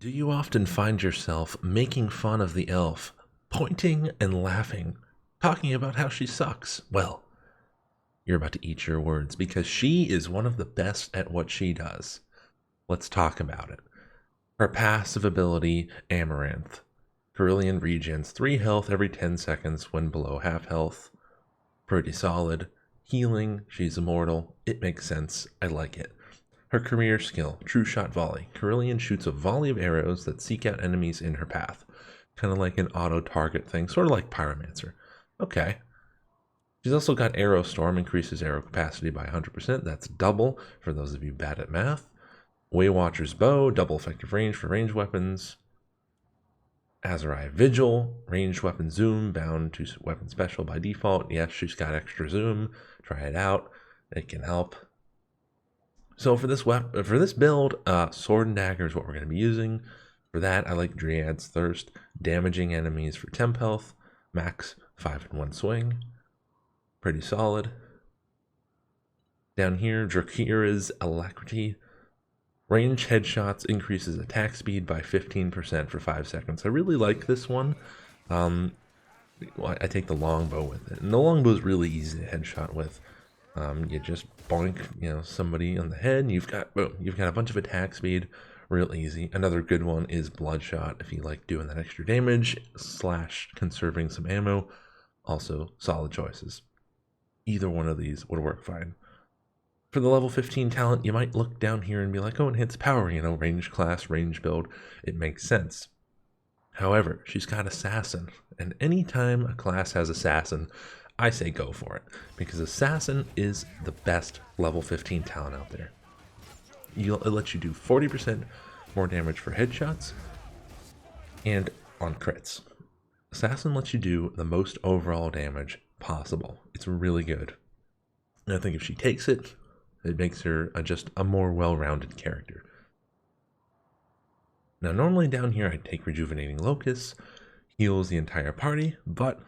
Do you often find yourself making fun of the elf, pointing and laughing, talking about how she sucks? Well, you're about to eat your words because she is one of the best at what she does. Let's talk about it. Her passive ability, Amaranth. Cerulean regens 3 health every 10 seconds when below half health. Pretty solid. Healing, she's immortal. It makes sense. I like it. Her career skill, True Shot Volley. Cerulean shoots a volley of arrows that seek out enemies in her path. Kind of like an auto-target thing, sort of like Pyromancer. Okay. She's also got Arrow Storm, increases arrow capacity by 100%. That's double for those of you bad at math. Waywatcher's Bow, double effective range for ranged weapons. Azrai Vigil, ranged weapon zoom, bound to weapon special by default. Yes, she's got extra zoom. Try it out. It can help. So for this build, Sword and Dagger is what we're going to be using. For that, I like Dryad's Thirst, damaging enemies for temp health, max 5 in 1 swing. Pretty solid. Down here, Drakira's Alacrity. Range headshots increases attack speed by 15% for 5 seconds. I really like this one. I take the Longbow with it. And the Longbow is really easy to headshot with. You just boink, somebody on the head, and you've got a bunch of attack speed, real easy. Another good one is Bloodshot if you like doing that extra damage / conserving some ammo. Also, solid choices. Either one of these would work fine. For the level 15 talent, you might look down here and be like, oh, it hits power, range class, range build. It makes sense. However, she's got Assassin, and anytime a class has Assassin, I say go for it, because Assassin is the best level 15 talent out there. It lets you do 40% more damage for headshots and on crits. Assassin lets you do the most overall damage possible. It's really good. And I think if she takes it, it makes her just a more well-rounded character. Now, normally down here, I take Rejuvenating Locust, heals the entire party, but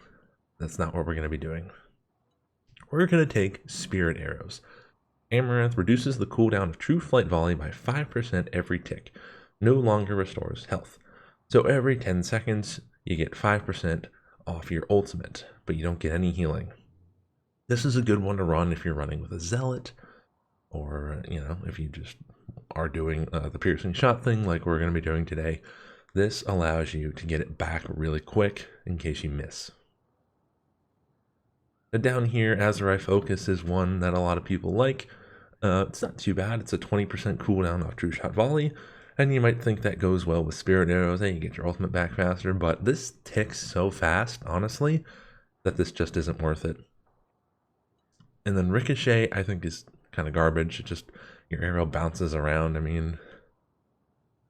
that's not what we're going to be doing. We're going to take Spirit Arrows. Amaranth reduces the cooldown of True Flight Volley by 5% every tick. No longer restores health. So every 10 seconds, you get 5% off your ultimate, but you don't get any healing. This is a good one to run if you're running with a Zealot, or, if you just are doing the piercing shot thing like we're going to be doing today. This allows you to get it back really quick in case you miss. Down here, Azrai Focus is one that a lot of people like. It's not too bad. It's a 20% cooldown off True Shot Volley, and you might think that goes well with Spirit Arrows. Hey, you get your ultimate back faster, but this ticks so fast, honestly, that this just isn't worth it. And then Ricochet, I think, is kind of garbage. It just, your arrow bounces around. I mean,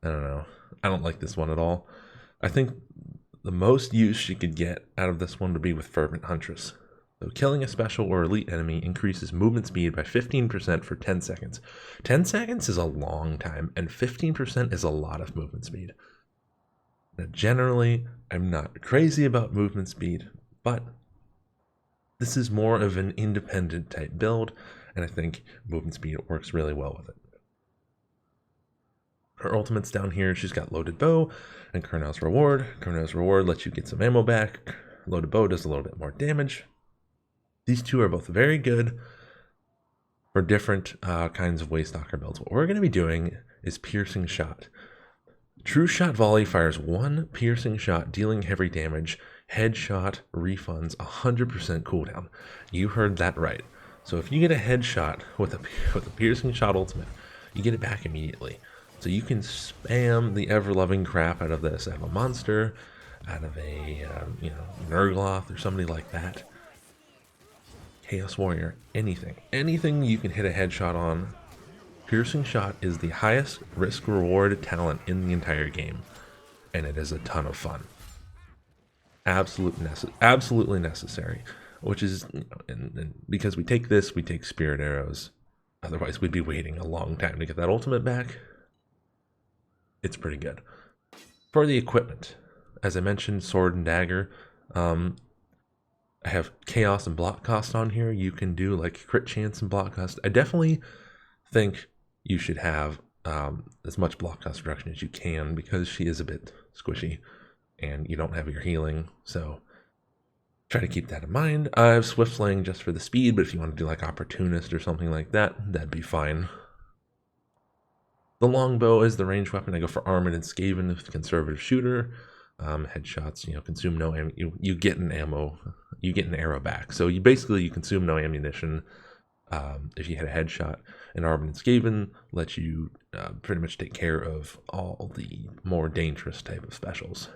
I don't know. I don't like this one at all. I think the most use you could get out of this one would be with Fervent Huntress. So killing a special or elite enemy increases movement speed by 15% for 10 seconds. 10 seconds is a long time, and 15% is a lot of movement speed. Now, generally, I'm not crazy about movement speed, but this is more of an independent type build, and I think movement speed works really well with it. Her ultimate's down here. She's got Loaded Bow and Kurno's Reward. Kurno's Reward lets you get some ammo back. Loaded Bow does a little bit more damage. These two are both very good for different kinds of Waystalker builds. What we're going to be doing is Piercing Shot. True Shot Volley fires 1 piercing shot, dealing heavy damage. Headshot refunds 100% cooldown. You heard that right. So if you get a headshot with a piercing shot ultimate, you get it back immediately. So you can spam the ever-loving crap out of this, out of a monster, out of a Nurgloth or somebody like that. Chaos Warrior, anything you can hit a headshot on. Piercing Shot is the highest risk-reward talent in the entire game, and it is a ton of fun. Absolutely necessary, which is, and because we take this, we take Spirit Arrows. Otherwise, we'd be waiting a long time to get that ultimate back. It's pretty good. For the equipment, as I mentioned, Sword and Dagger. I have Chaos and Block Cost on here. You can do like Crit Chance and Block Cost. I definitely think you should have as much block cost reduction as you can, because she is a bit squishy and you don't have your healing, so try to keep that in mind. I have Swift Slaying just for the speed, but if you want to do like Opportunist or something like that, that'd be fine. The Longbow is the ranged weapon. I go for Armored and Skaven with Conservative Shooter. Headshots, consume no ammo. You get an ammo, you get an arrow back. So you consume no ammunition if you hit a headshot. And Armored and Skaven let you pretty much take care of all the more dangerous type of specials.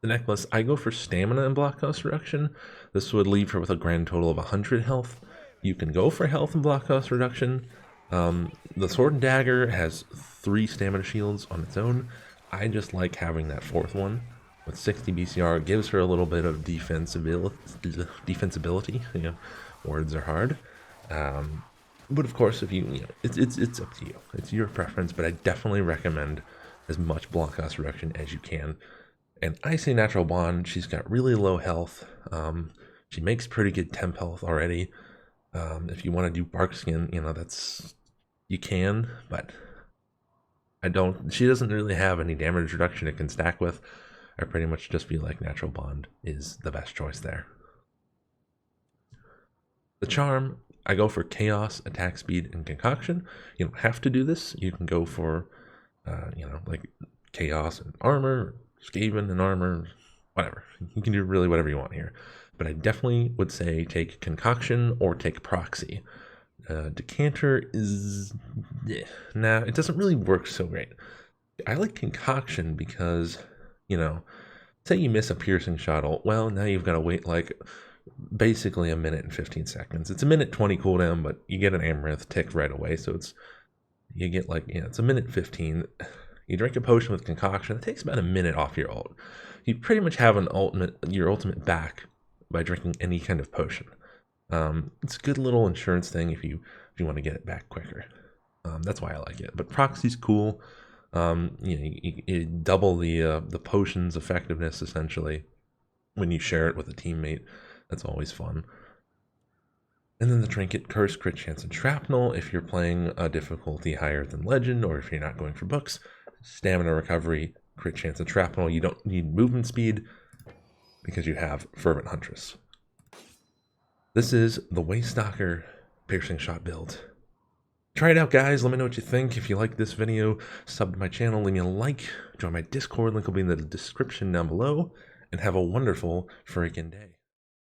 The necklace, I go for stamina and block cost reduction. This would leave her with a grand total of 100 health. You can go for health and block cost reduction. The sword and dagger has 3 stamina shields on its own. I just like having that 4th one with 60 BCR. It gives her a little bit of defensibility. Words are hard. But of course, if it's up to you. It's your preference, but I definitely recommend as much block cost reduction as you can. And I say Natural Bond, she's got really low health. She makes pretty good temp health already. If you want to do Bark Skin, you can, but she doesn't really have any damage reduction it can stack with. I pretty much just feel like Natural Bond is the best choice there. The charm, I go for Chaos, Attack Speed, and Concoction. You don't have to do this. You can go for, like Chaos and Armor, Skaven and Armor, whatever. You can do really whatever you want here. But I definitely would say take Concoction or take Proxy. Decanter is... Nah, it doesn't really work so great. I like Concoction because, say you miss a piercing shot, well, now you've got to wait like basically 1 minute and 15 seconds. It's a 1:20 cooldown, but you get an Amaranth tick right away, so it's 1:15. You drink a potion with Concoction, it takes about 1 minute off your ult. You pretty much have your ultimate back by drinking any kind of potion. It's a good little insurance thing if you want to get it back quicker. That's why I like it. But Proxy's cool. You double the potion's effectiveness essentially when you share it with a teammate. That's always fun. And then the trinket, Curse, Crit Chance, and Shrapnel if you're playing a difficulty higher than Legend, or if you're not going for books. Stamina Recovery, Crit Chance, and Shrapnel. You don't need movement speed because you have Fervent Huntress. This is the Waystalker Piercing Shot build. Try it out, guys. Let me know what you think. If you like this video, sub to my channel, leave me a like, join my Discord, link will be in the description down below, and have a wonderful freaking day.